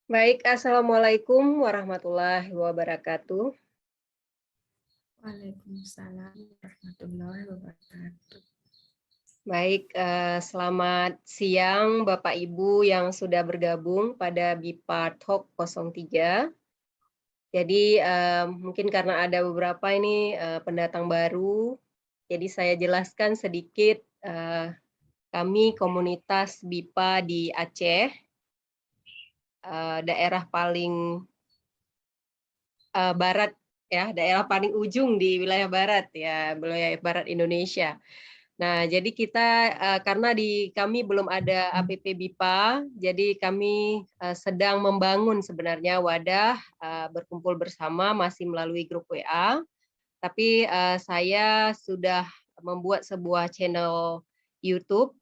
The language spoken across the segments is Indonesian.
Baik, Assalamualaikum warahmatullahi wabarakatuh. Waalaikumsalam warahmatullahi wabarakatuh. Baik, selamat siang Bapak Ibu yang sudah bergabung pada BIPA Talk 03. Jadi mungkin karena ada beberapa ini pendatang baru, jadi saya jelaskan sedikit kami komunitas BIPA di Aceh, daerah paling barat ya, daerah paling ujung di wilayah barat ya, wilayah barat Indonesia. Nah, jadi kita karena di kami belum ada APP BIPA, jadi kami sedang membangun sebenarnya wadah berkumpul bersama masih melalui grup WA. Tapi saya sudah membuat sebuah channel YouTube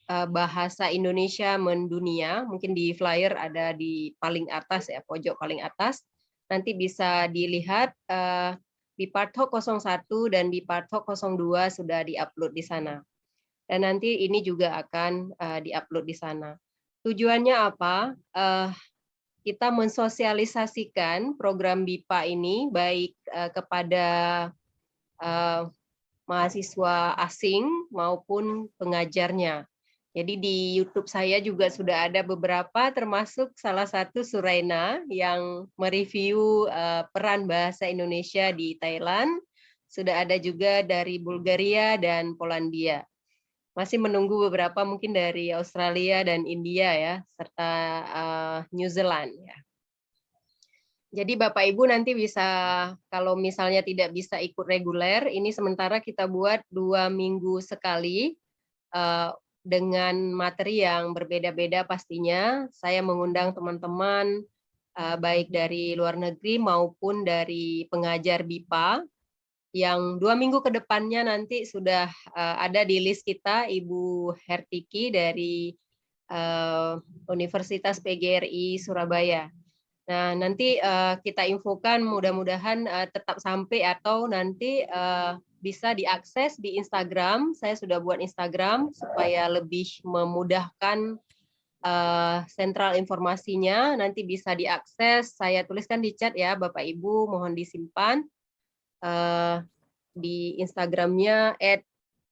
bahasa Indonesia mendunia, mungkin di flyer ada di paling atas ya, pojok paling atas. Nanti bisa dilihat di Partok 01 dan di Partok 02 sudah diupload di sana. Dan nanti ini juga akan diupload di sana. Tujuannya apa? Kita mensosialisasikan program BIPA ini baik kepada mahasiswa asing maupun pengajarnya. Jadi di YouTube saya juga sudah ada beberapa, termasuk salah satu Suraina yang mereview peran bahasa Indonesia di Thailand. Sudah ada juga dari Bulgaria dan Polandia. Masih menunggu beberapa mungkin dari Australia dan India ya, serta New Zealand ya. Jadi Bapak Ibu nanti bisa, kalau misalnya tidak bisa ikut reguler, ini sementara kita buat 2 minggu sekali dengan materi yang berbeda-beda pastinya. Saya mengundang teman-teman baik dari luar negeri maupun dari pengajar BIPA yang 2 minggu ke depannya nanti sudah ada di list kita Ibu Hertiki dari Universitas PGRI Surabaya. Nah, nanti kita infokan mudah-mudahan tetap sampai atau nanti bisa diakses di Instagram. Saya sudah buat Instagram supaya lebih memudahkan sentral informasinya. Nanti bisa diakses. Saya tuliskan di chat ya, Bapak Ibu, mohon disimpan di Instagramnya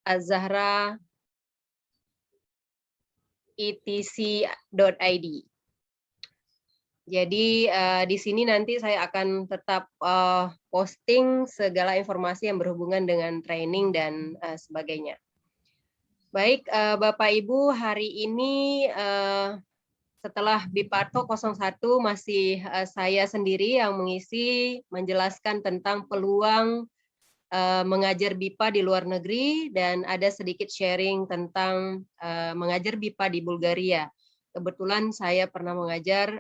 @azahra.etc.id. Jadi di sini nanti saya akan tetap posting segala informasi yang berhubungan dengan training dan sebagainya. Baik, Bapak Ibu, hari ini setelah BIPATO 01 masih saya sendiri yang mengisi menjelaskan tentang peluang mengajar BIPA di luar negeri dan ada sedikit sharing tentang mengajar BIPA di Bulgaria. Kebetulan saya pernah mengajar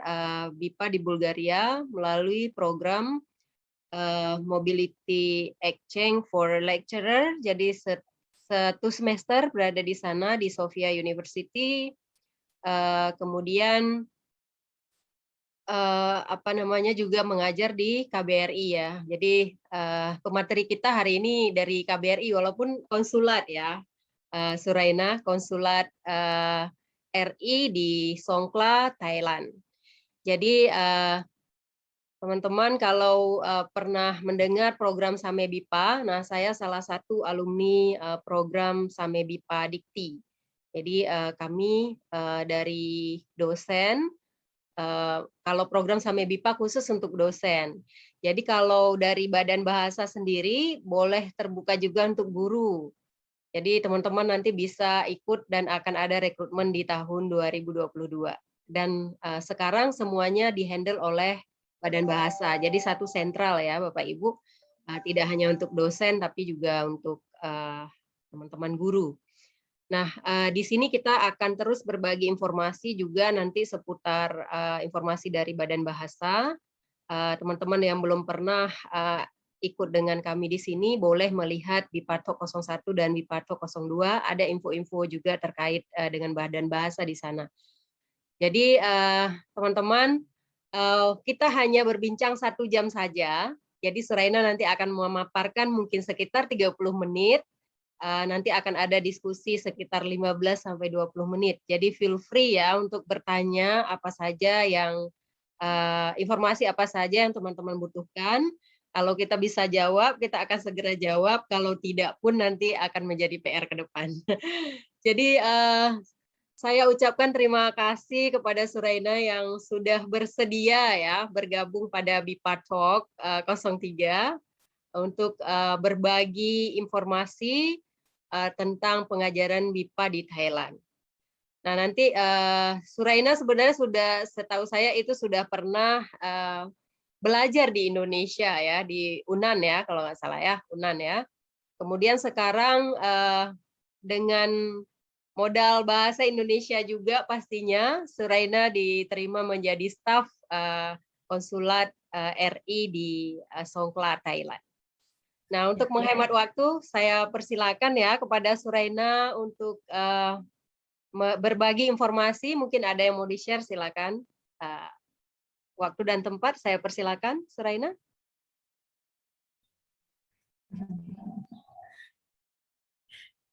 BIPA di Bulgaria melalui program Mobility Exchange for Lecturer. Jadi satu semester berada di sana di Sofia University. Kemudian juga mengajar di KBRI ya. Jadi pemateri kita hari ini dari KBRI walaupun konsulat ya, Suraina, konsulat RI di Songkhla, Thailand. Jadi teman-teman kalau pernah mendengar program Same BIPA, nah saya salah satu alumni program Same BIPA Dikti. Jadi kami dari dosen, kalau program Same BIPA khusus untuk dosen. Jadi kalau dari Badan Bahasa sendiri boleh terbuka juga untuk guru. Jadi teman-teman nanti bisa ikut dan akan ada rekrutmen di tahun 2022. Dan sekarang semuanya dihandle oleh Badan Bahasa. Jadi satu sentral ya Bapak Ibu. Tidak hanya untuk dosen tapi juga untuk teman-teman guru. Nah, di sini kita akan terus berbagi informasi juga nanti seputar informasi dari Badan Bahasa. Teman-teman yang belum pernah ikut dengan kami di sini boleh melihat di Partok 01 dan di Partok 02 ada info-info juga terkait dengan Badan Bahasa di sana. Jadi teman-teman kita hanya berbincang 1 jam saja. Jadi Suraina nanti akan memaparkan mungkin sekitar 30 menit. nanti akan ada diskusi sekitar 15 sampai 20 menit. Jadi feel free ya untuk bertanya apa saja yang informasi apa saja yang teman-teman butuhkan. Kalau kita bisa jawab, kita akan segera jawab. Kalau tidak pun nanti akan menjadi PR ke depan. Jadi saya ucapkan terima kasih kepada Suraina yang sudah bersedia ya bergabung pada BIPA Talk 03 untuk berbagi informasi tentang pengajaran BIPA di Thailand. Nah, nanti Suraina sebenarnya sudah, setahu saya itu sudah pernah belajar di Indonesia ya, di UNAN ya, kalau nggak salah ya, UNAN ya. Kemudian sekarang dengan modal bahasa Indonesia juga pastinya Suraina diterima menjadi staf konsulat RI di Songkhla, Thailand. Nah, untuk menghemat waktu, saya persilakan ya kepada Suraina untuk berbagi informasi. Mungkin ada yang mau di-share, silakan. Waktu dan tempat, saya persilakan, Suraina.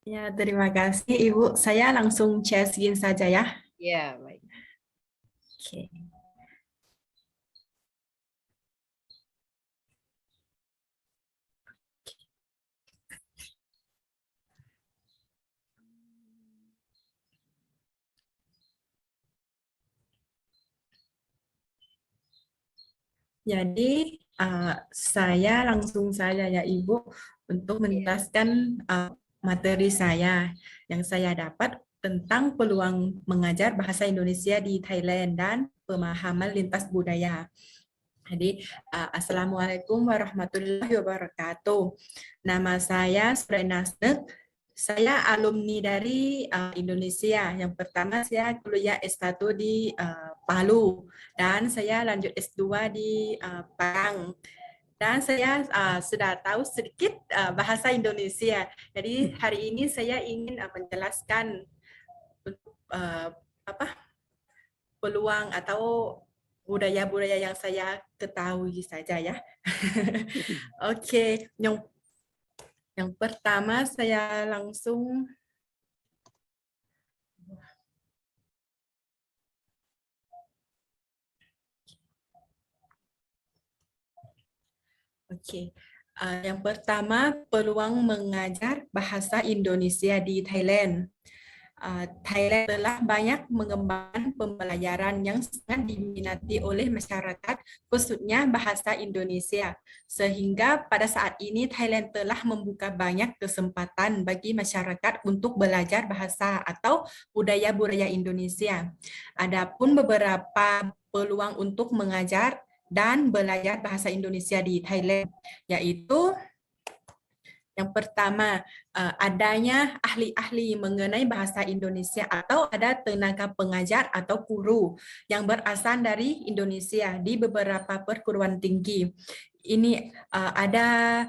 Ya, terima kasih Ibu. Saya langsung share screen saja ya. Ya, baik. Oke. Jadi saya langsung saja ya Ibu untuk menjelaskan materi saya yang saya dapat tentang peluang mengajar bahasa Indonesia di Thailand dan pemahaman lintas budaya. Jadi, Assalamualaikum warahmatullahi wabarakatuh. Nama saya Suraina Snek. Saya alumni dari Indonesia. Yang pertama saya kuliah S1 di Palu dan saya lanjut S2 di Padang. Dan saya sudah tahu sedikit bahasa Indonesia. Jadi hari ini saya ingin menjelaskan peluang atau budaya-budaya yang saya ketahui saja ya. Oke, yang pertama saya langsung yang pertama peluang mengajar bahasa Indonesia di Thailand. Thailand telah banyak mengembangkan pembelajaran yang sangat diminati oleh masyarakat, khususnya bahasa Indonesia. Sehingga pada saat ini Thailand telah membuka banyak kesempatan bagi masyarakat untuk belajar bahasa atau budaya-budaya Indonesia. Adapun beberapa peluang untuk mengajar dan belajar bahasa Indonesia di Thailand, yaitu yang pertama, adanya ahli-ahli mengenai bahasa Indonesia atau ada tenaga pengajar atau guru yang berasal dari Indonesia di beberapa perguruan tinggi. Ini ada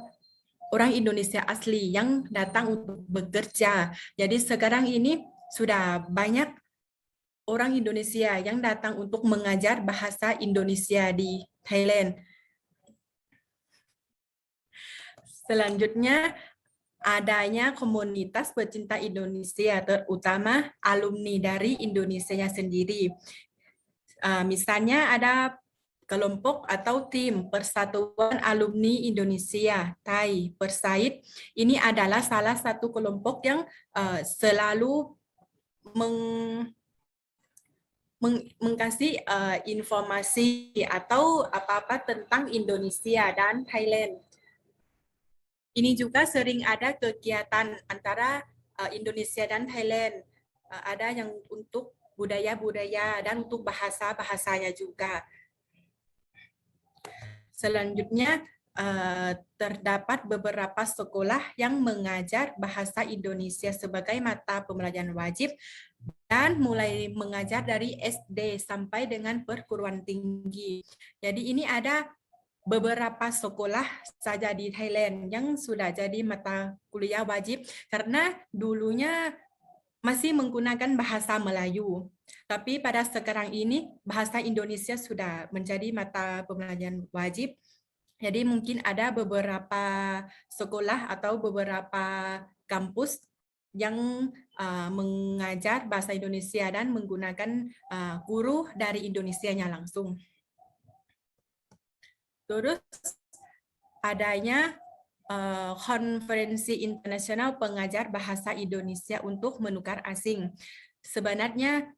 orang Indonesia asli yang datang untuk bekerja. Jadi sekarang ini sudah banyak orang Indonesia yang datang untuk mengajar bahasa Indonesia di Thailand. Selanjutnya, adanya komunitas pecinta Indonesia, terutama alumni dari Indonesia sendiri. Misalnya ada kelompok atau tim Persatuan Alumni Indonesia Thai Persaid. Ini adalah salah satu kelompok yang selalu mengkasih informasi atau apa-apa tentang Indonesia dan Thailand. Ini juga sering ada kegiatan antara Indonesia dan Thailand. Ada yang untuk budaya-budaya dan untuk bahasa-bahasanya juga. Selanjutnya, terdapat beberapa sekolah yang mengajar bahasa Indonesia sebagai mata pembelajaran wajib dan mulai mengajar dari SD sampai dengan perguruan tinggi. Jadi ini ada beberapa sekolah saja di Thailand yang sudah jadi mata kuliah wajib karena dulunya masih menggunakan bahasa Melayu. Tapi pada sekarang ini bahasa Indonesia sudah menjadi mata pembelajaran wajib. Jadi mungkin ada beberapa sekolah atau beberapa kampus yang mengajar bahasa Indonesia dan menggunakan guru dari Indonesianya langsung. Terus adanya konferensi internasional pengajar bahasa Indonesia untuk menukar asing. Sebenarnya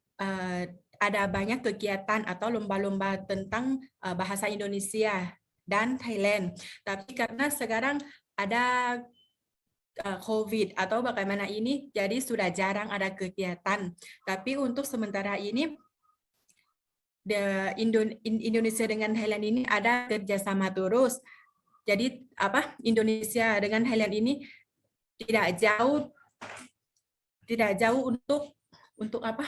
ada banyak kegiatan atau lomba-lomba tentang bahasa Indonesia dan Thailand. Tapi karena sekarang ada COVID atau bagaimana ini, jadi sudah jarang ada kegiatan. Tapi untuk sementara ini, Indonesia dengan Thailand ini ada kerjasama terus. Jadi Indonesia dengan Thailand ini tidak jauh untuk apa?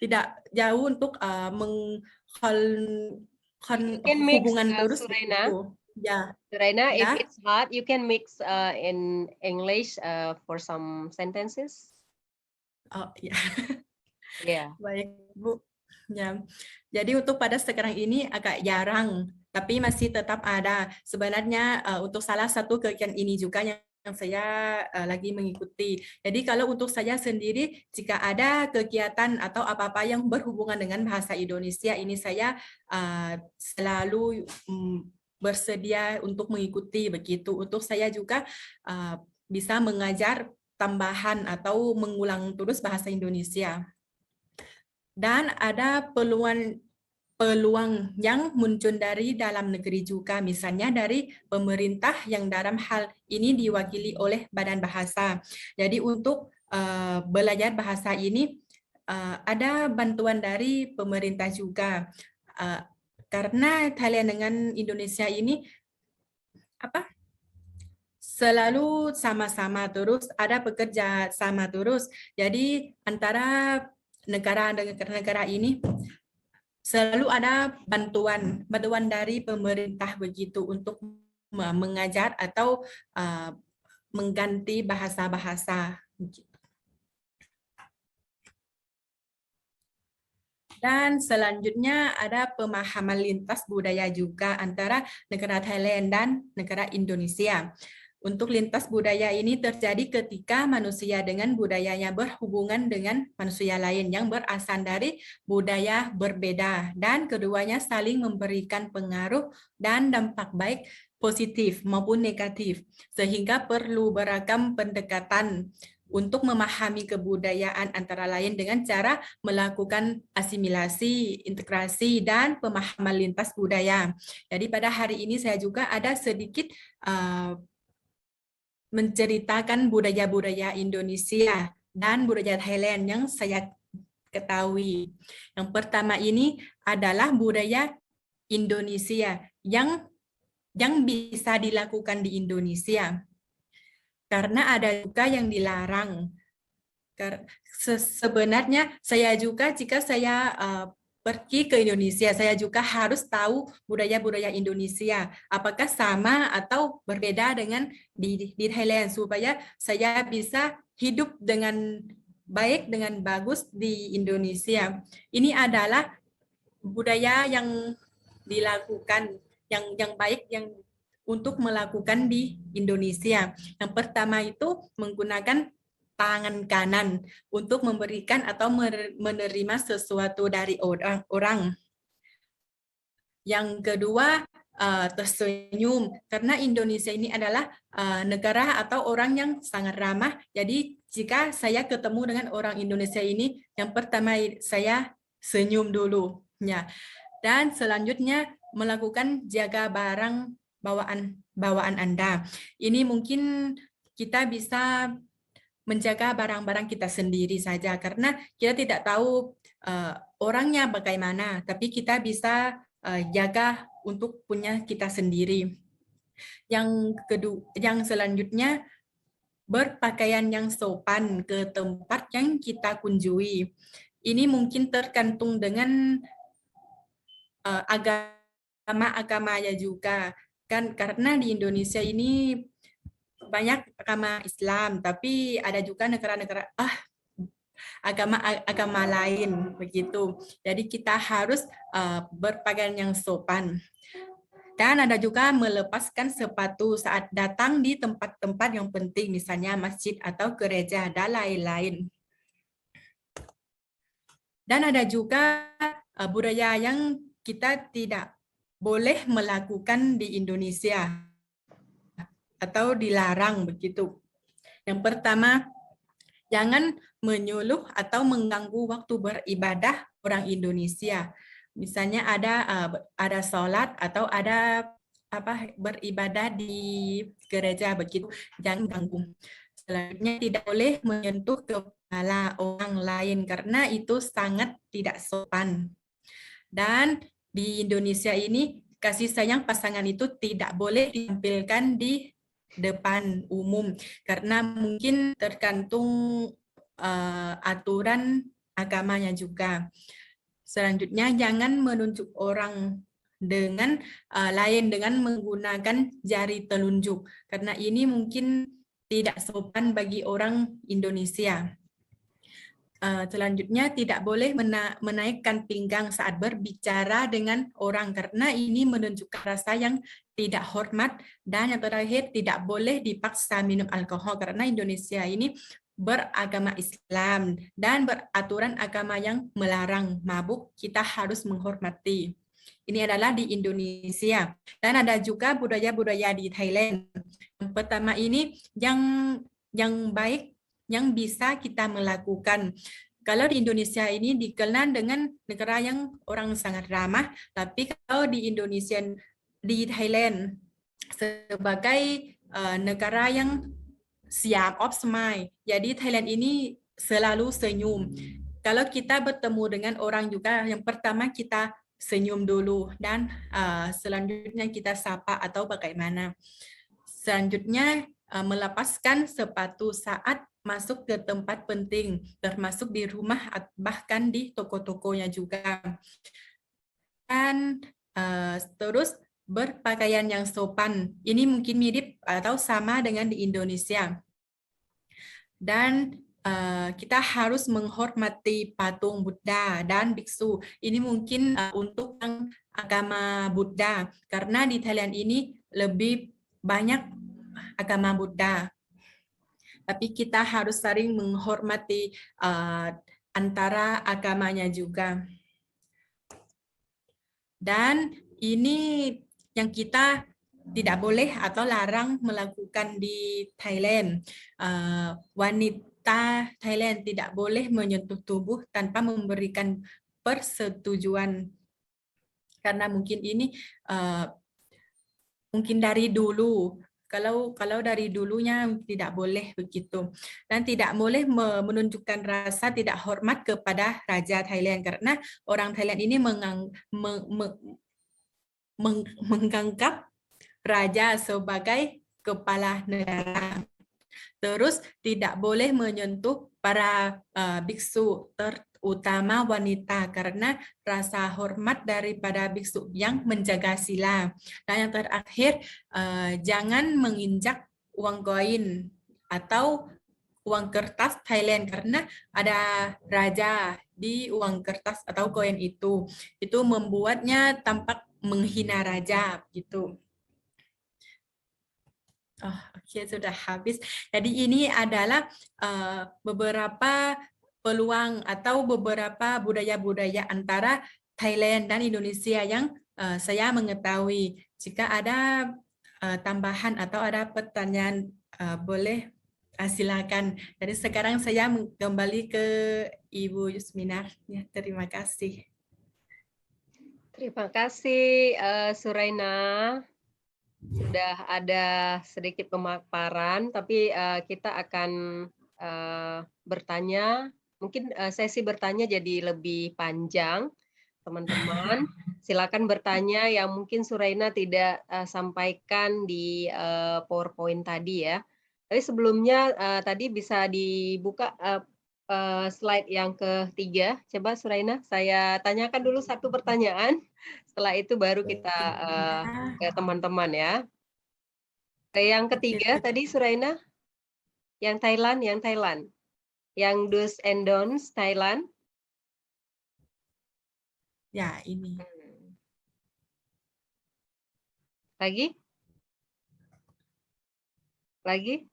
Tidak jauh untuk hubungan terus begitu. Suraina, if it's hard, you can mix in English for some sentences. Oh ya. Baik Bu. Ya. Jadi untuk pada sekarang ini agak jarang, tapi masih tetap ada. Sebenarnya untuk salah satu kegiatan ini juga yang saya lagi mengikuti. Jadi kalau untuk saya sendiri, jika ada kegiatan atau apa-apa yang berhubungan dengan bahasa Indonesia, ini saya selalu bersedia untuk mengikuti begitu. Untuk saya juga bisa mengajar tambahan atau mengulang terus bahasa Indonesia. Dan ada peluang yang muncul dari dalam negeri juga, misalnya dari pemerintah yang dalam hal ini diwakili oleh Badan Bahasa. Jadi untuk belajar bahasa ini ada bantuan dari pemerintah juga. Karena Thailand dengan Indonesia ini selalu sama-sama terus, ada bekerja sama terus. Jadi antara negara-negara ini selalu ada bantuan dari pemerintah begitu untuk mengajar atau mengganti bahasa-bahasa. Dan selanjutnya ada pemahaman lintas budaya juga antara negara Thailand dan negara Indonesia. Untuk lintas budaya ini terjadi ketika manusia dengan budayanya berhubungan dengan manusia lain yang berasal dari budaya berbeda, dan keduanya saling memberikan pengaruh dan dampak baik positif maupun negatif, sehingga perlu beragam pendekatan untuk memahami kebudayaan antara lain dengan cara melakukan asimilasi, integrasi, dan pemahaman lintas budaya. Jadi pada hari ini saya juga ada sedikit menceritakan budaya-budaya Indonesia dan budaya Thailand yang saya ketahui. Yang pertama ini adalah budaya Indonesia yang bisa dilakukan di Indonesia. Karena ada juga yang dilarang. Sebenarnya saya juga jika saya pergi ke Indonesia, saya juga harus tahu budaya-budaya Indonesia. Apakah sama atau berbeda dengan di Thailand, supaya saya bisa hidup dengan baik, dengan bagus di Indonesia. Ini adalah budaya yang dilakukan, yang baik, yang untuk melakukan di Indonesia. Yang pertama itu menggunakan tangan kanan untuk memberikan atau menerima sesuatu dari orang. Yang kedua, tersenyum, karena Indonesia ini adalah negara atau orang yang sangat ramah. Jadi jika saya ketemu dengan orang Indonesia ini, yang pertama saya senyum dulu. Ya. Dan selanjutnya melakukan jaga barang bawaan Anda. Ini mungkin kita bisa menjaga barang-barang kita sendiri saja, karena kita tidak tahu orangnya bagaimana, tapi kita bisa jaga untuk punya kita sendiri. Yang selanjutnya, berpakaian yang sopan ke tempat yang kita kunjungi. Ini mungkin tergantung dengan agama-agamanya juga, kan, karena di Indonesia ini banyak agama Islam, tapi ada juga negara-negara agama lain begitu. Jadi kita harus berpakaian yang sopan. Dan ada juga melepaskan sepatu saat datang di tempat-tempat yang penting, misalnya masjid atau gereja dan lain-lain. Dan ada juga budaya yang kita tidak boleh melakukan di Indonesia atau dilarang begitu. Yang pertama, jangan menyuluh atau mengganggu waktu beribadah orang Indonesia. Misalnya ada sholat atau ada beribadah di gereja begitu, jangan ganggu. Selanjutnya tidak boleh menyentuh kepala orang lain karena itu sangat tidak sopan. Dan di Indonesia ini kasih sayang pasangan itu tidak boleh ditampilkan di depan umum karena mungkin tergantung aturan agamanya juga. Selanjutnya jangan menunjuk orang dengan lain dengan menggunakan jari telunjuk karena ini mungkin tidak sopan bagi orang Indonesia. Selanjutnya tidak boleh menaikkan pinggang saat berbicara dengan orang karena ini menunjukkan rasa yang tidak hormat. Dan yang terakhir tidak boleh dipaksa minum alkohol karena Indonesia ini beragama Islam dan beraturan agama yang melarang mabuk, kita harus menghormati. Ini adalah di Indonesia. Dan ada juga budaya-budaya di Thailand. Yang pertama ini yang baik yang bisa kita melakukan. Kalau di Indonesia ini dikenal dengan negara yang orang sangat ramah, tapi kalau di Indonesia, di Thailand sebagai negara yang siap of smile. Jadi Thailand ini selalu senyum. Kalau kita bertemu dengan orang juga, yang pertama kita senyum dulu dan selanjutnya kita sapa atau bagaimana. Selanjutnya melepaskan sepatu saat masuk ke tempat penting, termasuk di rumah, bahkan di toko-tokonya juga. Dan terus berpakaian yang sopan. Ini mungkin mirip atau sama dengan di Indonesia. Dan kita harus menghormati patung Buddha dan biksu. Ini mungkin untuk agama Buddha, karena di Thailand ini lebih banyak agama Buddha. Tapi kita harus saling menghormati antara agamanya juga. Dan ini yang kita tidak boleh atau larang melakukan di Thailand. Wanita Thailand tidak boleh menyentuh tubuh tanpa memberikan persetujuan. Karena mungkin ini mungkin dari dulu. Kalau dari dulunya tidak boleh begitu. Dan tidak boleh menunjukkan rasa tidak hormat kepada Raja Thailand karena orang Thailand ini menganggap raja sebagai kepala negara. Terus tidak boleh menyentuh para biksu, terutama wanita, karena rasa hormat daripada biksu yang menjaga sila. Dan yang terakhir, jangan menginjak uang koin atau uang kertas Thailand, karena ada raja di uang kertas atau koin itu membuatnya tampak menghina raja gitu. Oh, oke, sudah habis. Jadi ini adalah beberapa peluang atau beberapa budaya-budaya antara Thailand dan Indonesia yang saya mengetahui. Jika ada tambahan atau ada pertanyaan, boleh silakan. Jadi sekarang saya kembali ke Ibu Yusminar. Ya, terima kasih. Terima kasih Suraina. Sudah ada sedikit pemaparan, tapi kita akan bertanya. Mungkin sesi bertanya jadi lebih panjang, teman-teman. Silakan bertanya yang mungkin Suraina tidak sampaikan di PowerPoint tadi ya. Tapi sebelumnya tadi bisa dibuka slide yang ketiga. Coba Suraina, saya tanyakan dulu satu pertanyaan. Setelah itu baru kita ke teman-teman ya. Yang ketiga tadi Suraina, yang Thailand. Yang do's and don'ts Thailand. Ya, ini. Lagi? Lagi?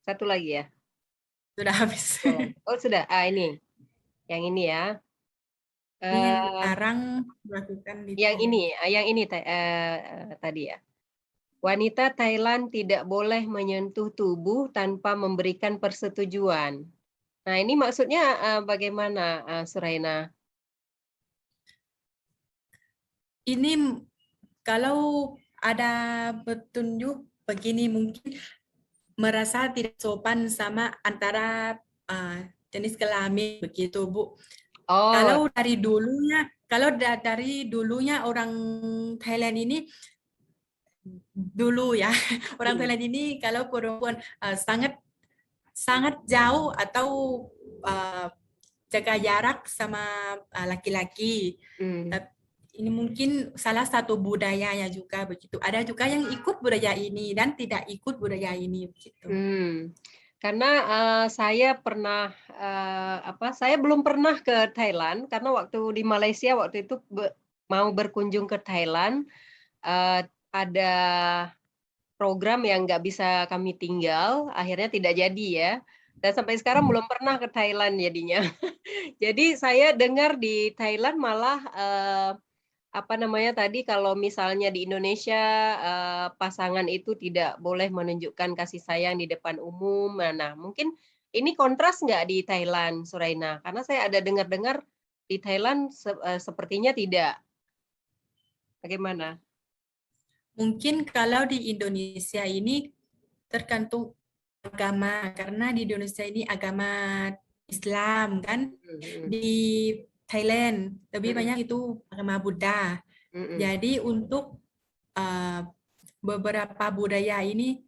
Satu lagi ya? Sudah habis. Oh sudah. Ini. Yang ini ya. Ini yang Eh, dilarang melakukan di yang Thailand. ini tadi ya. Wanita Thailand tidak boleh menyentuh tubuh tanpa memberikan persetujuan. Nah, ini maksudnya bagaimana, Suraina? Ini kalau ada petunjuk begini mungkin merasa tidak sopan sama antara jenis kelamin begitu Bu. Oh, Dari dulunya orang Thailand ini dulu ya orang hmm, Thailand ini kalau perempuan sangat sangat jauh atau uh, jaga jarak sama laki-laki. hmm, Tapi ini mungkin salah satu budayanya juga begitu. Ada juga yang ikut budaya ini dan tidak ikut budaya ini begitu. hmm. Karena saya pernah saya belum pernah ke Thailand karena waktu di Malaysia waktu itu mau berkunjung ke Thailand, ada program yang nggak bisa kami tinggal, akhirnya tidak jadi ya. Dan sampai sekarang belum pernah ke Thailand jadinya. Jadi saya dengar di Thailand malah apa namanya tadi kalau misalnya di Indonesia pasangan itu tidak boleh menunjukkan kasih sayang di depan umum. Nah, mungkin ini kontras nggak di Thailand, Suraina? Karena saya ada dengar-dengar di Thailand sepertinya tidak. Bagaimana? Mungkin kalau di Indonesia ini tergantung agama karena di Indonesia ini agama Islam kan. Mm, Di Thailand lebih mm, banyak itu agama Buddha. mm, mm. Jadi untuk uh, beberapa budaya ini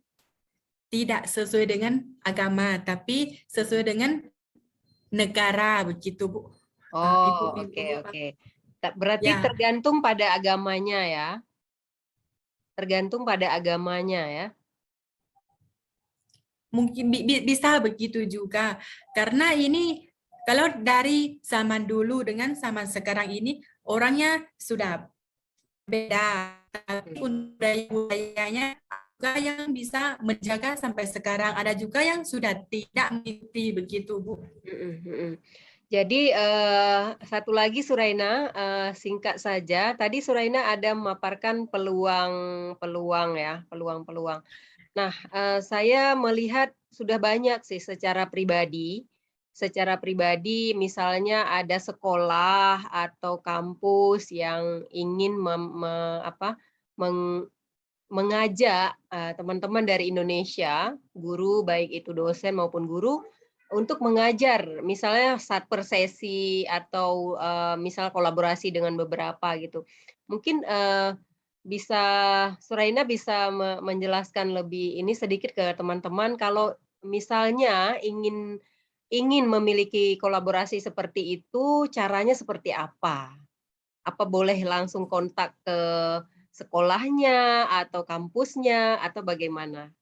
tidak sesuai dengan agama, tapi sesuai dengan negara begitu, Bu. Oh, oke, Ibu-ibu, oke. Berarti ya tergantung pada agamanya ya. Tergantung pada agamanya ya. mungkin bisa begitu juga. Karena ini kalau dari zaman dulu dengan zaman sekarang ini orangnya sudah beda. Tapi Hmm. untuk budayanya juga yang bisa menjaga sampai sekarang. Ada juga yang sudah tidak mengikuti begitu, Bu. Mm, mm, mm. Jadi satu lagi Suraina, singkat saja. Tadi Suraina ada memaparkan peluang-peluang ya, peluang-peluang. Nah, saya melihat sudah banyak sih secara pribadi. Secara pribadi, misalnya ada sekolah atau kampus yang ingin mengajak teman-teman dari Indonesia, guru baik itu dosen maupun guru, untuk mengajar, misalnya saat per sesi atau misal kolaborasi dengan beberapa gitu. Mungkin bisa Suraina bisa menjelaskan lebih ini sedikit ke teman-teman kalau misalnya ingin memiliki kolaborasi seperti itu, caranya seperti apa? Apa boleh langsung kontak ke sekolahnya atau kampusnya atau bagaimana?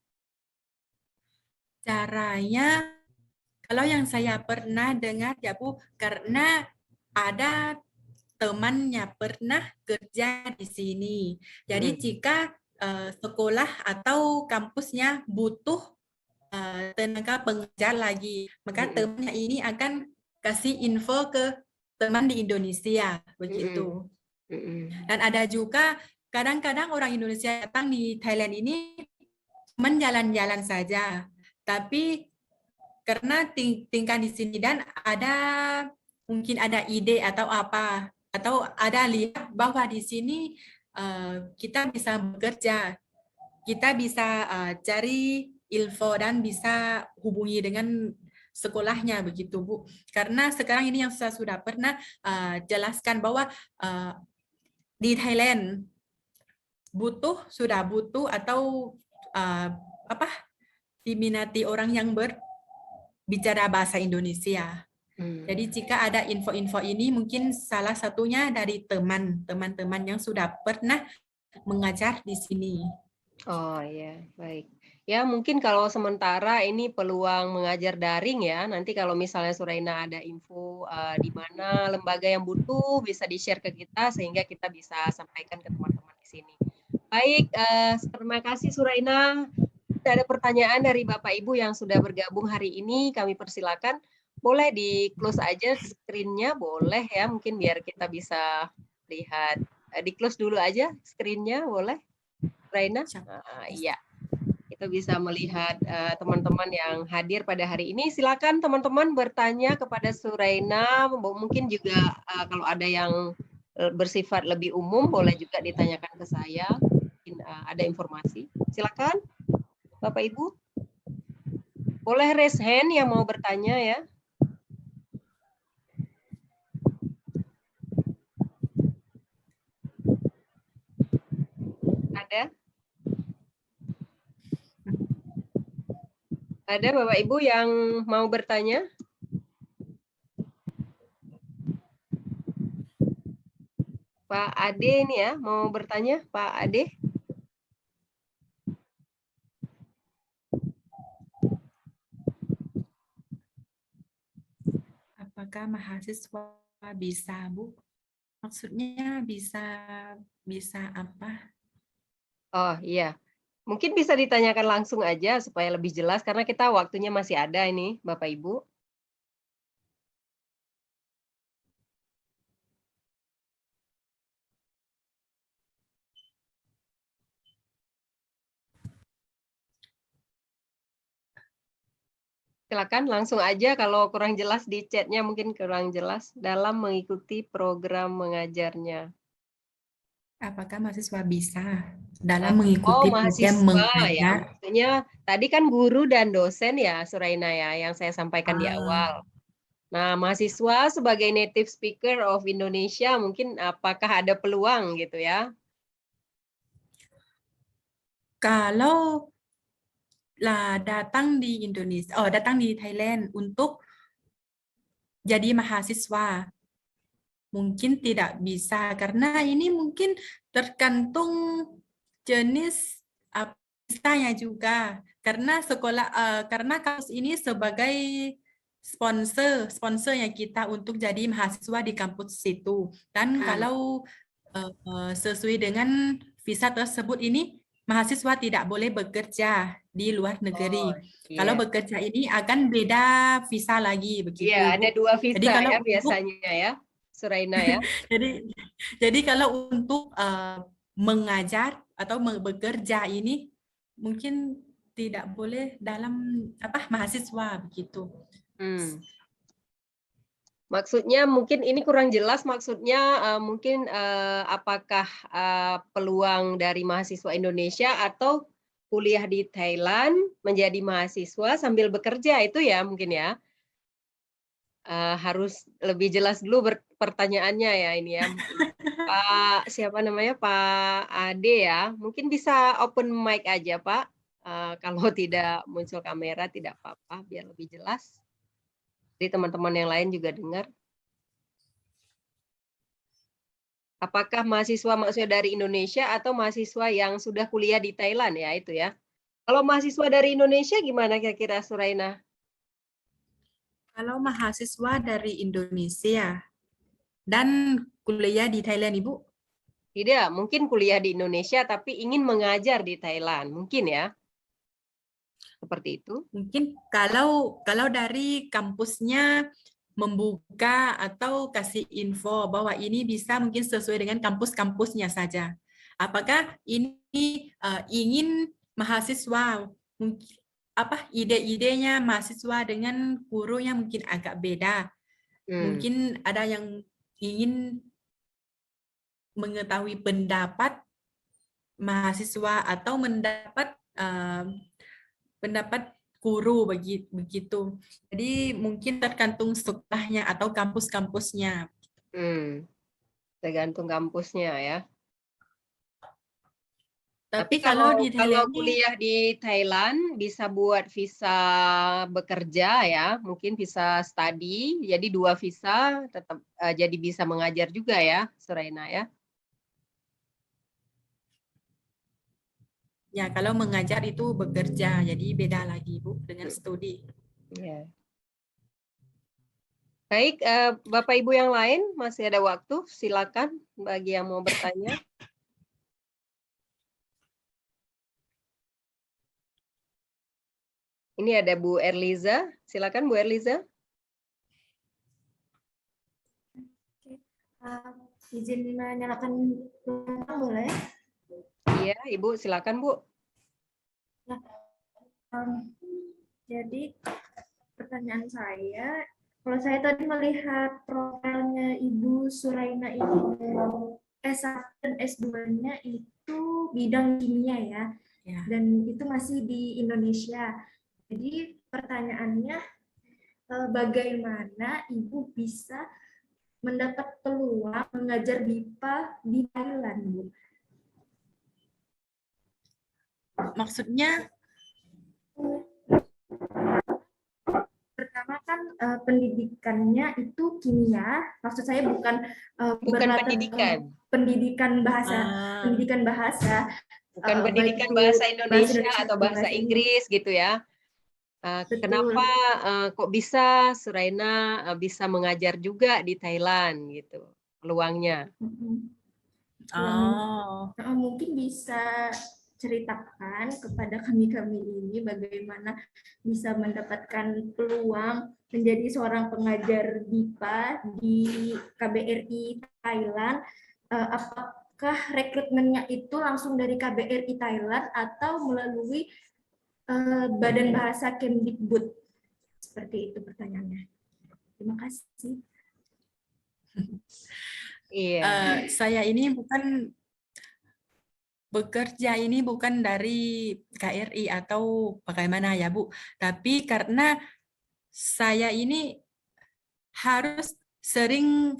Caranya, kalau yang saya pernah dengar ya Bu, karena ada temannya pernah kerja di sini. Jadi Mm, jika sekolah atau kampusnya butuh tenaga pengajar lagi, maka mm, temannya ini akan kasih info ke teman di Indonesia mm, begitu. mm, Dan ada juga kadang-kadang orang Indonesia datang di Thailand ini cuma jalan-jalan saja, tapi karena tinggal di sini dan ada mungkin ada ide atau apa atau ada lihat bahwa di sini kita bisa bekerja, kita bisa cari info dan bisa hubungi dengan sekolahnya begitu Bu. Karena sekarang ini yang saya sudah pernah jelaskan bahwa di Thailand sudah butuh atau apa diminati orang yang berbicara bahasa Indonesia. Jadi mm. jika ada info-info ini mungkin salah satunya dari teman-teman yang sudah pernah mengajar di sini. Oh ya, baik. Ya mungkin kalau sementara ini peluang mengajar daring ya. Nanti kalau misalnya Suraina ada info di mana lembaga yang butuh bisa di-share ke kita sehingga kita bisa sampaikan ke teman-teman di sini. Baik, terima kasih Suraina. Ada pertanyaan dari Bapak Ibu yang sudah bergabung hari ini, kami persilakan. Boleh di-close aja screen-nya, boleh ya, mungkin biar kita bisa lihat. Di-close dulu aja screen-nya, boleh, Suraina? Iya, kita bisa melihat teman-teman yang hadir pada hari ini. Silakan teman-teman bertanya kepada Suraina, mungkin juga kalau ada yang bersifat lebih umum, boleh juga ditanyakan ke saya. Mungkin ada informasi. Silakan, Bapak Ibu. Boleh raise hand yang mau bertanya ya. Ada? Ada Bapak Ibu yang mau bertanya? Pak Ade ini ya, mau bertanya Pak Ade? Apakah mahasiswa bisa, Bu? Maksudnya bisa apa? Oh iya, mungkin bisa ditanyakan langsung aja supaya lebih jelas karena kita waktunya masih ada ini Bapak Ibu. Silakan langsung aja kalau kurang jelas di chatnya mungkin kurang jelas dalam mengikuti program mengajarnya. Apakah mahasiswa bisa dalam mengikuti Oh, program mahasiswa ya. mengajar? Maksudnya tadi kan guru dan dosen ya, Suraina ya, yang saya sampaikan di Ah, awal. Nah, mahasiswa sebagai native speaker of Indonesia mungkin apakah ada peluang gitu ya? kalau datang di Thailand untuk jadi mahasiswa, mungkin tidak bisa karena ini mungkin tergantung jenis visanya juga. Karena kampus ini sebagai sponsornya kita untuk jadi mahasiswa di kampus situ. Dan kalau sesuai dengan visa tersebut ini mahasiswa tidak boleh bekerja di luar Oh, negeri. Kalau iya. bekerja ini akan beda visa lagi Iya, begitu, ada Bu. dua Jadi visa ya kalau untuk biasanya ya, Suraina ya. jadi jadi kalau untuk mengajar atau bekerja ini mungkin tidak boleh dalam mahasiswa begitu. Hmm. Maksudnya mungkin ini kurang jelas maksudnya mungkin apakah peluang dari mahasiswa Indonesia atau kuliah di Thailand menjadi mahasiswa sambil bekerja itu ya mungkin ya. Harus lebih jelas dulu pertanyaannya ya ini ya. Pak siapa namanya Pak Ade ya. Mungkin bisa open mic aja Pak. Kalau tidak muncul kamera tidak apa-apa biar lebih jelas. Jadi teman-teman yang lain juga dengar. Apakah mahasiswa maksudnya dari Indonesia atau mahasiswa yang sudah kuliah di Thailand ya itu ya? Kalau mahasiswa dari Indonesia gimana kira-kira Suraina? Kalau mahasiswa dari Indonesia dan kuliah di Thailand, Ibu, Tidak, mungkin kuliah di Indonesia tapi ingin mengajar di Thailand, mungkin ya? Seperti itu. mungkin kalau dari kampusnya membuka atau kasih info bahwa ini bisa mungkin sesuai dengan kampus-kampusnya saja. Apakah ini ingin mahasiswa mungkin ide-idenya mahasiswa dengan gurunya mungkin agak beda. Hmm. Mungkin ada yang ingin mengetahui pendapat mahasiswa atau mendapat pendapat guru begitu. Jadi mungkin tergantung sekolahnya atau kampus-kampusnya. Hmm. Tergantung kampusnya ya. Tapi Tapi kalau kalau di kalau Thailand ini kuliah di Thailand bisa buat visa bekerja ya, mungkin visa study, jadi 2 visa tetap jadi bisa mengajar juga ya, Suraina ya. ya kalau mengajar itu bekerja, jadi beda lagi Bu dengan studi. Ya. Baik, Bapak Ibu yang lain masih ada waktu, silakan bagi yang mau bertanya. Ini ada Bu Erliza. Silakan Bu Erliza. Izin menyalakan mikrofon boleh? Iya, Ibu silakan Bu. Jadi pertanyaan saya, kalau saya tadi melihat profilnya Ibu Suraina ini S1 dan S2-nya itu bidang kimia ya, dan itu masih di Indonesia. Jadi pertanyaannya, bagaimana Ibu bisa mendapat peluang mengajar BIPA di Thailand, Bu? Maksudnya Pertama kan pendidikannya itu kimia, maksud saya bukan berlatar pendidikan bahasa, pendidikan bahasa, bukan pendidikan baik bahasa itu Indonesia atau bahasa Inggris gitu ya. Kenapa kok bisa Suraina bisa mengajar juga di Thailand gitu peluangnya? Mungkin bisa ceritakan kepada kami ini bagaimana bisa mendapatkan peluang menjadi seorang pengajar BIPA di KBRI Thailand. Apakah rekrutmennya itu langsung dari KBRI Thailand atau melalui Badan Bahasa Kemdikbud? Seperti itu pertanyaannya. Terima kasih. Iya. Saya ini bekerja ini bukan dari KRI atau bagaimana ya Bu, tapi karena saya ini harus sering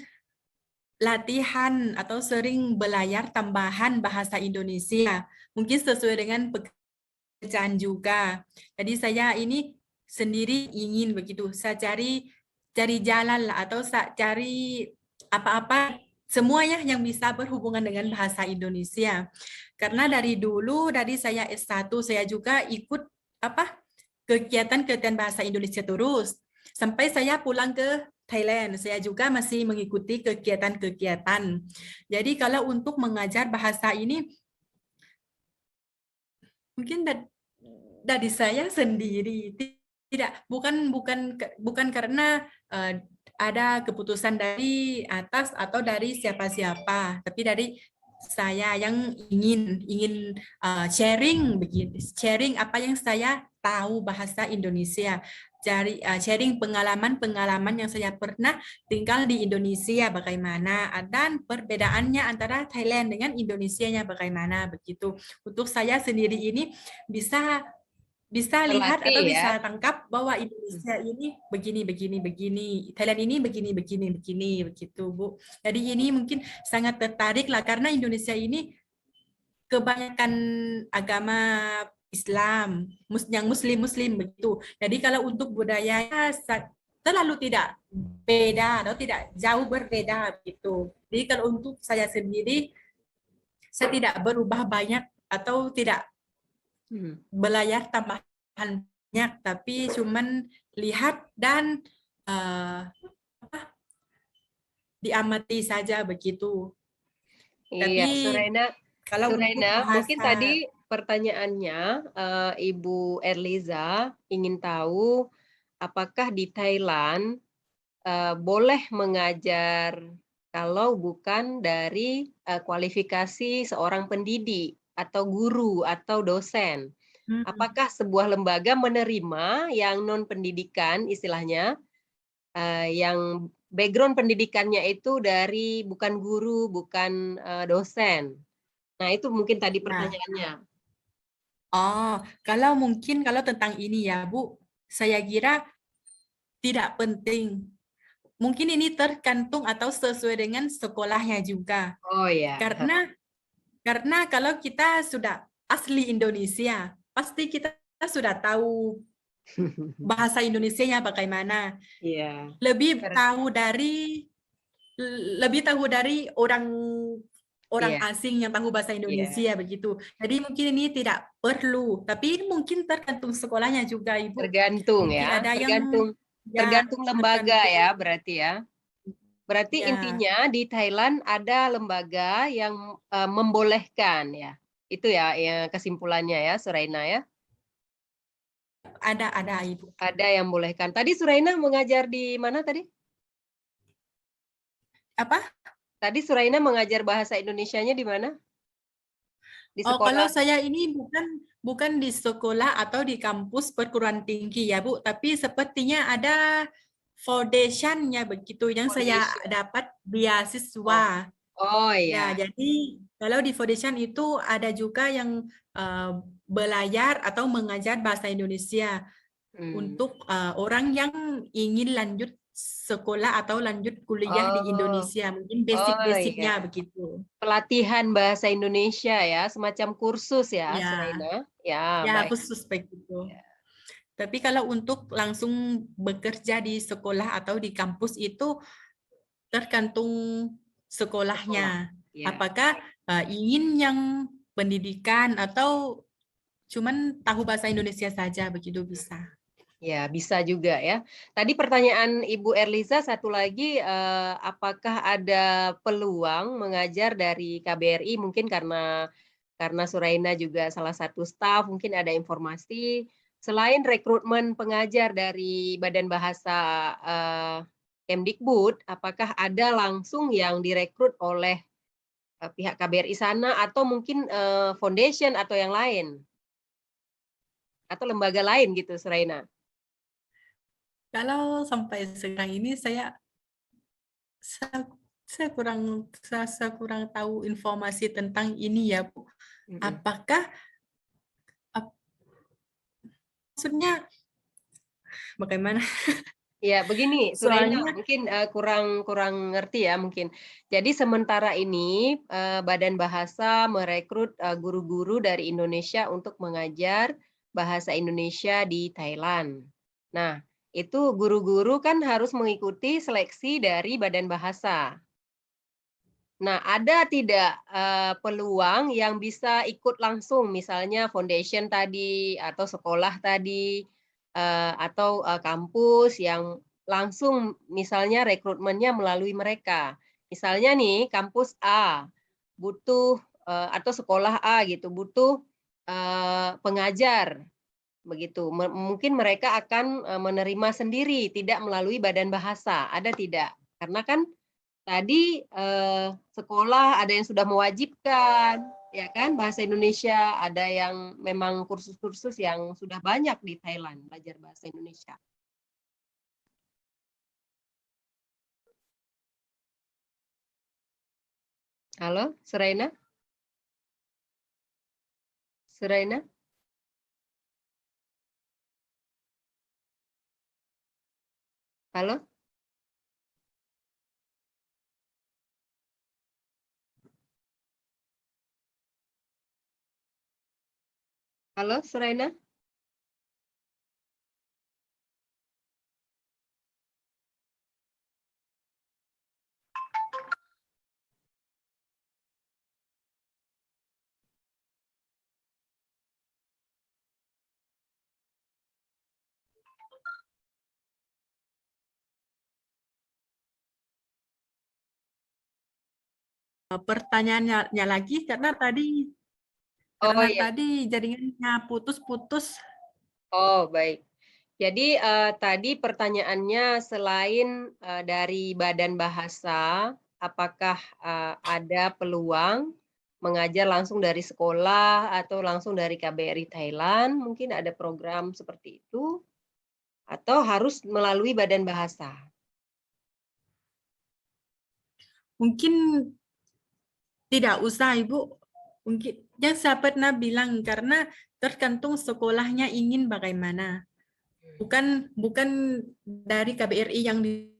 latihan atau sering belajar tambahan bahasa Indonesia, mungkin sesuai dengan pekerjaan juga. Jadi saya ini sendiri ingin begitu, saya cari jalan lah, atau saya cari apa-apa semuanya yang bisa berhubungan dengan bahasa Indonesia. Karena dari dulu, dari saya S1, saya juga ikut kegiatan bahasa Indonesia terus. Sampai saya pulang ke Thailand, saya juga masih mengikuti kegiatan-kegiatan. Jadi kalau untuk mengajar bahasa ini, mungkin dari saya sendiri, tidak, bukan karena ada keputusan dari atas atau dari siapa-siapa, tapi dari saya yang ingin sharing begitu, sharing apa yang saya tahu bahasa Indonesia, sharing pengalaman yang saya pernah tinggal di Indonesia bagaimana, dan perbedaannya antara Thailand dengan Indonesianya bagaimana begitu. Untuk saya sendiri ini bisa lihat atau bisa tangkap bahwa Indonesia ini begini, Thailand ini begini begitu Bu. Jadi ini mungkin sangat tertarik lah, karena Indonesia ini kebanyakan agama Islam, yang Muslim begitu. Jadi kalau untuk budayanya terlalu tidak beda atau tidak jauh berbeda gitu. Jadi kalau untuk saya sendiri, saya tidak berubah banyak atau tidak belajar tambahan banyak, tapi cuman lihat dan diamati saja begitu. Iya, Tapi Suraina, kalau Suraina, bahasa, mungkin tadi pertanyaannya Ibu Erliza ingin tahu apakah di Thailand boleh mengajar kalau bukan dari kualifikasi seorang pendidik atau guru atau dosen. Apakah sebuah lembaga menerima yang non pendidikan istilahnya, yang background pendidikannya itu dari bukan guru, bukan dosen. Nah itu mungkin tadi pertanyaannya. kalau tentang ini ya Bu, saya kira tidak penting. Mungkin ini tergantung atau sesuai dengan sekolahnya juga. Oh ya. Karena kalau kita sudah asli Indonesia, pasti kita sudah tahu bahasa Indonesianya bagaimana. Iya. Lebih tahu dari orang asing yang tahu bahasa Indonesia begitu. Jadi mungkin ini tidak perlu, tapi mungkin tergantung sekolahnya juga Ibu. Tergantung mungkin ya, ada tergantung lembaga ya berarti ya. Berarti intinya di Thailand ada lembaga yang membolehkan ya. Itu ya kesimpulannya ya, Suraina ya. Ada Ibu. Ada yang bolehkan. Tadi Suraina mengajar di mana tadi? Apa? Tadi Suraina mengajar bahasa Indonesianya di mana? Di Oh, kalau sekolah. saya ini bukan di sekolah atau di kampus perguruan tinggi ya Bu, tapi sepertinya ada foundation-nya begitu yang saya Foundation. dapat Oh, beasiswa. oh Ya, ya. jadi kalau di foundation itu ada juga yang belajar atau mengajar bahasa Indonesia Hmm. untuk orang yang ingin lanjut sekolah atau lanjut kuliah di Oh, Indonesia, mungkin oh basic-basicnya ya. begitu. Pelatihan bahasa Indonesia ya, semacam kursus ya, Ya, Suraina. Ya, ya baik. khusus begitu. Ya. Tapi kalau untuk langsung bekerja di sekolah atau di kampus itu tergantung Sekolah. sekolahnya. Ya. Apakah ingin yang pendidikan atau cuman tahu bahasa Indonesia saja begitu bisa. Ya, bisa juga ya. Tadi pertanyaan Ibu Erliza satu lagi, apakah ada peluang mengajar dari KBRI? Mungkin karena Suraina juga salah satu staf, mungkin ada informasi selain rekrutmen pengajar dari Badan Bahasa Kemdikbud, apakah ada langsung yang direkrut oleh pihak KBRI sana atau mungkin foundation atau yang lain atau lembaga lain gitu, Suraina? Kalau sampai sekarang ini saya, saya kurang tahu informasi tentang ini ya Bu. Mm-mm. Apakah maksudnya bagaimana? Ya, begini, Suraina, Soalnya mungkin kurang ngerti ya mungkin. Jadi sementara ini Badan Bahasa merekrut guru-guru dari Indonesia untuk mengajar bahasa Indonesia di Thailand. Nah, itu guru-guru kan harus mengikuti seleksi dari Badan Bahasa. Nah, ada tidak peluang yang bisa ikut langsung, misalnya foundation tadi atau sekolah tadi atau kampus yang langsung misalnya rekrutmennya melalui mereka. Misalnya nih kampus A butuh atau sekolah A gitu butuh pengajar begitu. Mungkin mereka akan menerima sendiri, tidak melalui Badan Bahasa. Ada tidak? Karena kan tadi sekolah ada yang sudah mewajibkan, ya kan, bahasa Indonesia, ada yang memang kursus-kursus yang sudah banyak di Thailand belajar bahasa Indonesia. Halo, Suraina? Suraina? Halo? Halo, Suraina? pertanyaannya lagi Oh karena iya, tadi jaringannya putus-putus. oh baik. Jadi tadi pertanyaannya selain dari Badan Bahasa, apakah ada peluang mengajar langsung dari sekolah atau langsung dari KBRI Thailand? Mungkin ada program seperti itu atau harus melalui Badan Bahasa? Mungkin tidak usah Ibu. Mungkin yang saya pernah bilang karena tergantung sekolahnya ingin bagaimana. Bukan dari KBRI yang di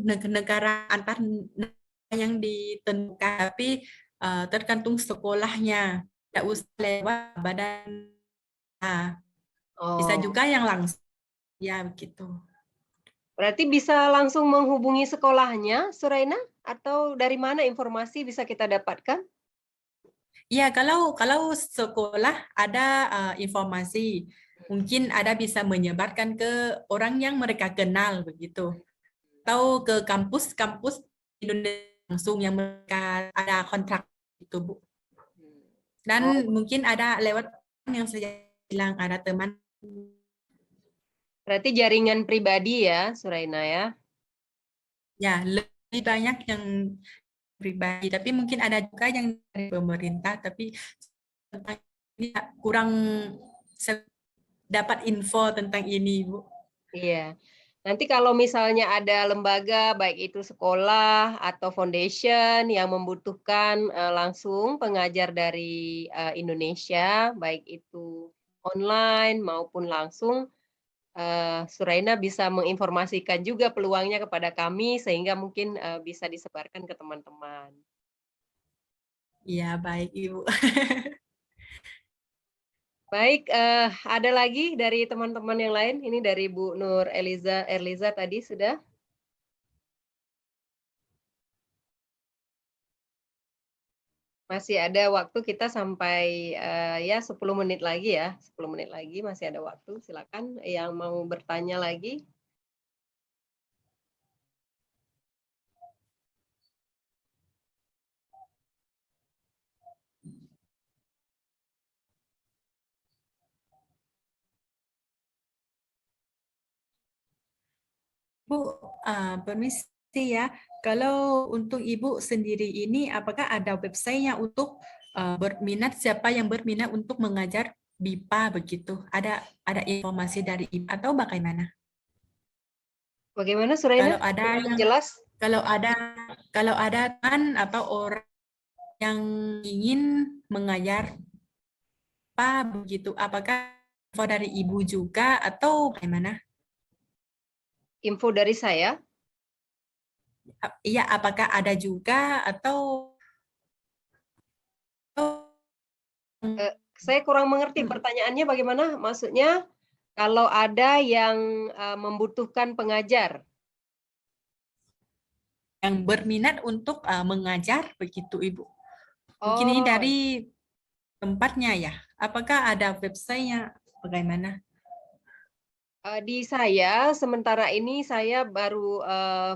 negara antar negara yang ditentukan, tapi tergantung sekolahnya. Tidak usah lewat badan. Bisa Oh, juga yang langsung. Ya begitu. berarti bisa langsung menghubungi sekolahnya, Suraina? Atau dari mana informasi bisa kita dapatkan? Ya, kalau sekolah ada informasi, mungkin ada bisa menyebarkan ke orang yang mereka kenal begitu. Atau ke kampus-kampus Indonesia langsung yang mereka ada kontrak itu, Bu. Oh, Dan mungkin ada lewat yang saya bilang ada teman Berarti jaringan pribadi ya, Suraina ya? Ya, lebih banyak yang pribadi, tapi mungkin ada juga yang dari pemerintah, tapi tentang ini kurang dapat info tentang ini, Bu. Iya. Nanti kalau misalnya ada lembaga, baik itu sekolah atau foundation yang membutuhkan langsung pengajar dari Indonesia, baik itu online maupun langsung, Suraina bisa menginformasikan juga peluangnya kepada kami, sehingga mungkin bisa disebarkan ke teman-teman. Iya, baik, Ibu. Baik, ada lagi dari teman-teman yang lain? Ini dari Bu Nur Erliza tadi sudah. Masih ada waktu, kita sampai ya 10 menit lagi ya. 10 menit lagi masih ada waktu. Silakan yang mau bertanya lagi. Bu, permisi ya. Kalau untuk Ibu sendiri ini, apakah ada websitenya untuk berminat, siapa yang berminat untuk mengajar BIPA begitu? Ada informasi dari Ibu atau bagaimana? Bagaimana Suraina? Kalau ada yang Jelas? kalau ada kan atau orang yang ingin mengajar BIPA begitu, apakah info dari Ibu juga atau bagaimana? Info dari saya? Iya, apakah ada juga atau Saya kurang mengerti pertanyaannya bagaimana? Maksudnya kalau ada yang membutuhkan pengajar. yang berminat untuk mengajar begitu Ibu. Mungkin ini Oh, dari tempatnya ya. Apakah ada websitenya? Bagaimana? di saya sementara ini saya baru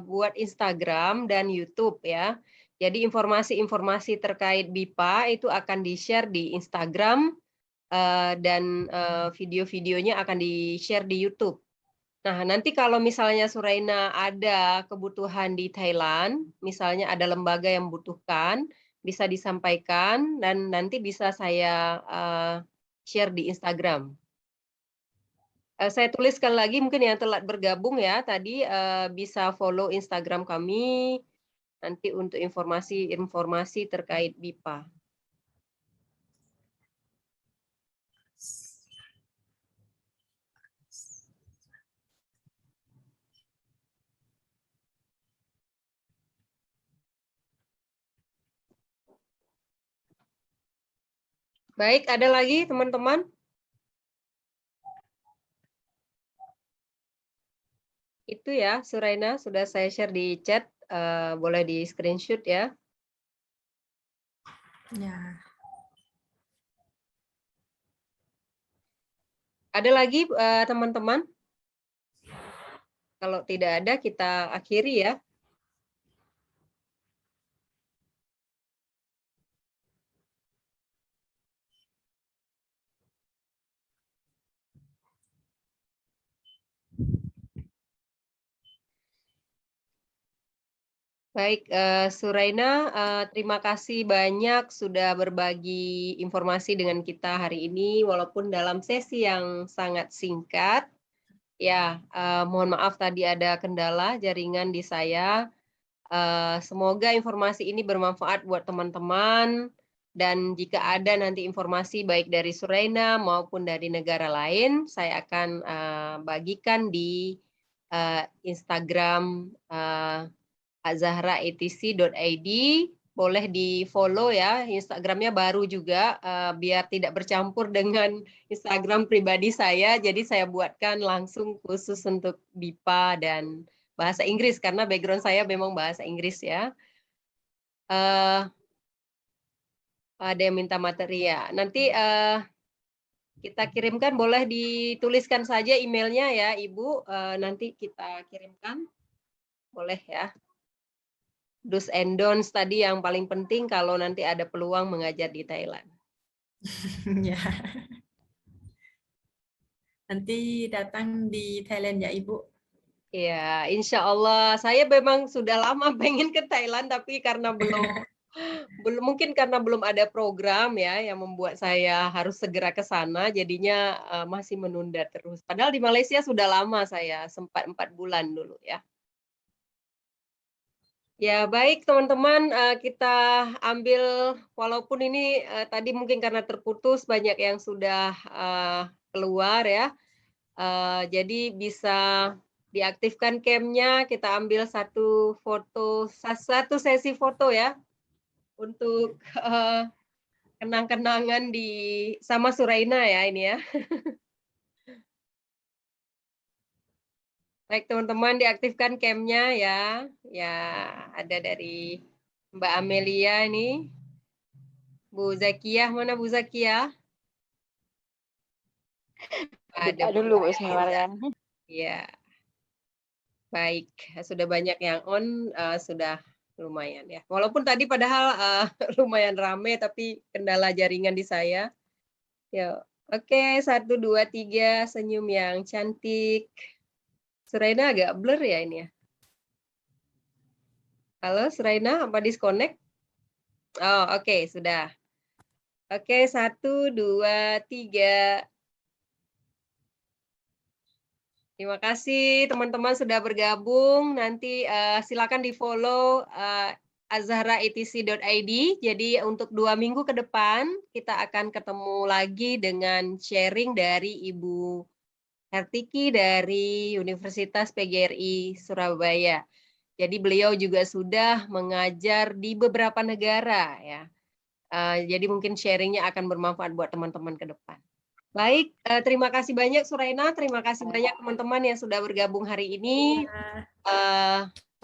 buat Instagram dan YouTube ya. Jadi informasi-informasi terkait BIPA itu akan di-share di Instagram dan video-videonya akan di-share di YouTube. Nah, nanti kalau misalnya Suraina ada kebutuhan di Thailand, misalnya ada lembaga yang membutuhkan, bisa disampaikan dan nanti bisa saya share di Instagram. Saya tuliskan lagi mungkin yang telah bergabung ya tadi bisa follow Instagram kami nanti untuk informasi-informasi terkait BIPA. Baik, ada lagi teman-teman? Itu ya, Suraina sudah saya share di chat, boleh di screenshot ya. Ya. Ada lagi teman-teman? Kalau tidak ada kita akhiri ya. Baik, Suraina, terima kasih banyak sudah berbagi informasi dengan kita hari ini, walaupun dalam sesi yang sangat singkat. Ya, mohon maaf tadi ada kendala jaringan di saya. Semoga informasi ini bermanfaat buat teman-teman. Dan jika ada nanti informasi baik dari Suraina maupun dari negara lain, saya akan bagikan di Instagram azahraetc.id, boleh di follow ya, Instagramnya baru juga biar tidak bercampur dengan Instagram pribadi saya, jadi saya buatkan langsung khusus untuk BIPA dan bahasa Inggris karena background saya memang bahasa Inggris ya. Ada yang minta materi ya, nanti kita kirimkan, boleh dituliskan saja emailnya ya Ibu, nanti kita kirimkan, boleh ya. Do's and don'ts tadi yang paling penting kalau nanti ada peluang mengajar di Thailand. Ya. nanti datang di Thailand ya Ibu. Ya, insya Allah. Saya memang sudah lama pengen ke Thailand, tapi karena mungkin karena belum ada program ya yang membuat saya harus segera ke sana, jadinya masih menunda terus. Padahal di Malaysia sudah lama saya, sempat 4 bulan dulu ya. Ya baik teman-teman, kita ambil, walaupun ini tadi mungkin karena terputus banyak yang sudah keluar ya. Jadi bisa diaktifkan cam-nya, kita ambil satu sesi foto ya untuk kenang-kenangan sama Suraina ya ini ya. Baik teman-teman, diaktifkan cam-nya ya. Ya, ada dari Mbak Amelia ini. Bu Zakiyah, mana Bu Zakiyah? Ada dulu Bismillahirrahmanirrahim. Ya. Baik, sudah banyak yang on, sudah lumayan ya. Walaupun tadi padahal lumayan rame, tapi kendala jaringan di saya. Ya, oke, 1, 2, 3, senyum yang cantik. Suraina agak blur ya ini ya. Halo Suraina, apa disconnect? Oh, oke, sudah. Oke, 1, 2, 3. Terima kasih teman-teman sudah bergabung. Nanti silakan di-follow azharaetc.id. Jadi untuk 2 minggu ke depan kita akan ketemu lagi dengan sharing dari Ibu Hertiki dari Universitas PGRI Surabaya. Jadi beliau juga sudah mengajar di beberapa negara ya. Jadi mungkin sharingnya akan bermanfaat buat teman-teman ke depan. Baik, terima kasih banyak Suraina, terima kasih banyak teman-teman yang sudah bergabung hari ini.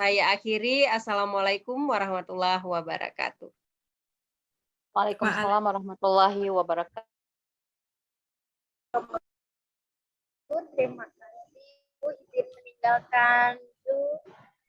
Saya akhiri, Assalamualaikum warahmatullahi wabarakatuh. Waalaikumsalam warahmatullahi wabarakatuh. Terima kasih Bu, izin meninggalkan Zoom.